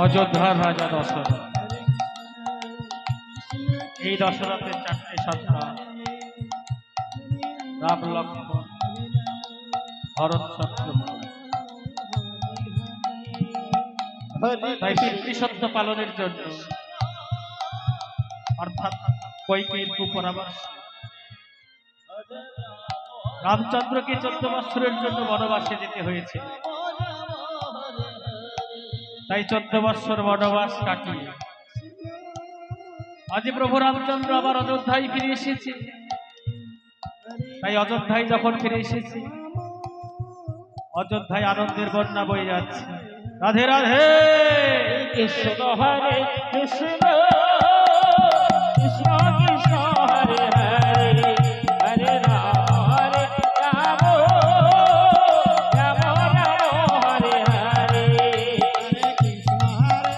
অযোধ্যার রাজা দশরথ এই দশরথের চারটে সন্তান রাম লক্ষ্মণ ভরত শত্রুঘ্ন। তাই পিতৃসত্য পালনের জন্য অর্থাৎ কইকেয়ীর কুপরামর্শ রামচন্দ্রকে 14 বৎসরের জন্য বনবাসে যেতে হয়েছে। তাই 14 বৎসর বনবাস কাটিয়ে আজ প্রভু রামচন্দ্র আবার অযোধ্যায় ফিরে এসেছে। তাই অযোধ্যায় যখন ফিরে এসেছে, অযোধ্যায় আনন্দের বন্যা বয়ে যাচ্ছে। রাধে রাধে কৃষ্ণ হরে কৃষ্ণ কৃষ্ণ কৃষ্ণ হরে হরে হরে রাম হরে রাম রাম রাম হরে হরে হরে কৃষ্ণ হরে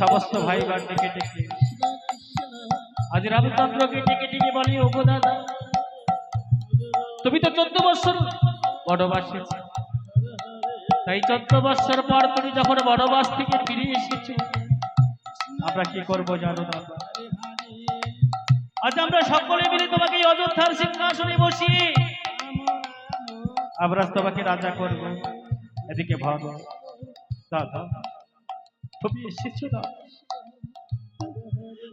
সমস্ত ভাই বার ডেকে ডেকে আজ রামচন্দ্রকে ডেকে ডেকে বলি, ওগো দাদা, তুমি তো 14 বৎসর বনবাসে, তাই 14 বৎসর পর তুমি যখন বনবাস থেকে ফিরে এসেছো, আমরা কি করবো জানো দাদা? আজ আমরা সকলে মিলে তোমাকে অযোধ্যার সিংহাসনে বসিয়ে আমরা তোমাকে রাজা করব। এদিকে ভাবো দাদা, তুমি এসেছো না,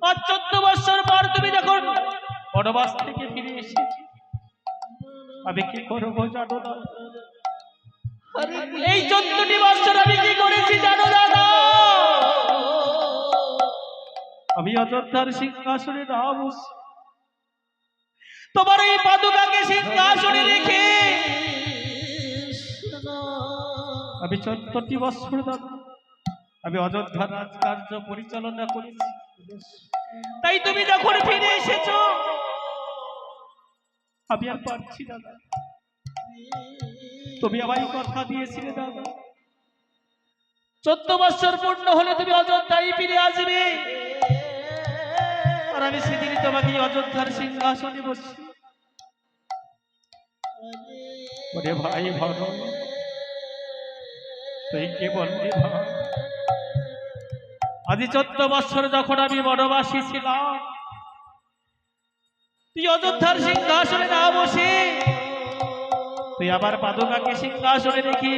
আর 14 বৎসর পর তুমি যখন বনবাস থেকে ফিরে এসেছো, আমি কি করবো জানো না? এই 14টি বৎসর আমি কি করেছি জানো দাদা? আমি অযোধ্যার সিংহাসনে না বসে তোমার এই পাদুকাকে সিংহাসনে রেখে আমি 14টি বৎসর দাদা আমি অযোধ্যার রাজকার্য পরিচালনা করেছি। তাই তুমি যখন ফিরে এসেছো, আমি আর পারছি দাদা। তুমি আমায় কথা দিয়েছিলে দাদা, 14 বৎসর পূর্ণ হলে তুমি অযোধ্যায় ফিরে আসবে, আর আমি সেদিনই তোমাকে অযোধ্যার সিংহাসনে বসছি। ওরে ভাই ভরত, তুই কে বললি ভাই? আজ 14 বৎসর যখন আমি বনবাসী ছিলাম, তুই অযোধ্যার সিংহাসনে না বসে তুই আবার পাদুকাকে সিংহাসনে রেখে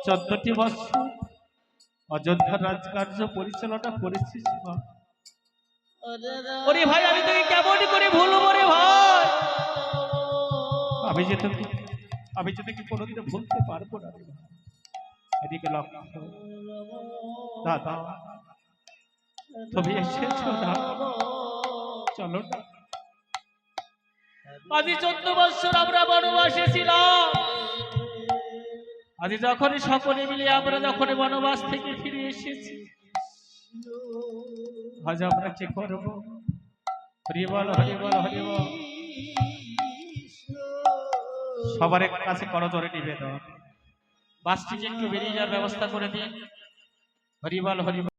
14টি বৎসর অযোধ্যার রাজকার্য পরিচালনা করেছিস। ওরে ভাই, আমি তোকে কেমন করে ভুলবো রে ভাই? আমি যে তোকে কোনোদিনও ভুলতে পারবো না রে ভাই। এদিকে লক্ষ্য দাদা, তুমি এসেছো না, চলো না। আজ 14 বৎসর আমরা বনবাসে ছিলাম, আজ যখনই সকলে মিলে আমরা যখন বনবাস থেকে ফিরে এসেছি, আজ আমরা কি করব? হরি বল, হরি বল, হরি বল। সবার কাছে করজোড়ে নিবেদন, বাসটিকে একটু বেরিয়ে যাওয়ার ব্যবস্থা করে দিন। হরি বল, হরি বল।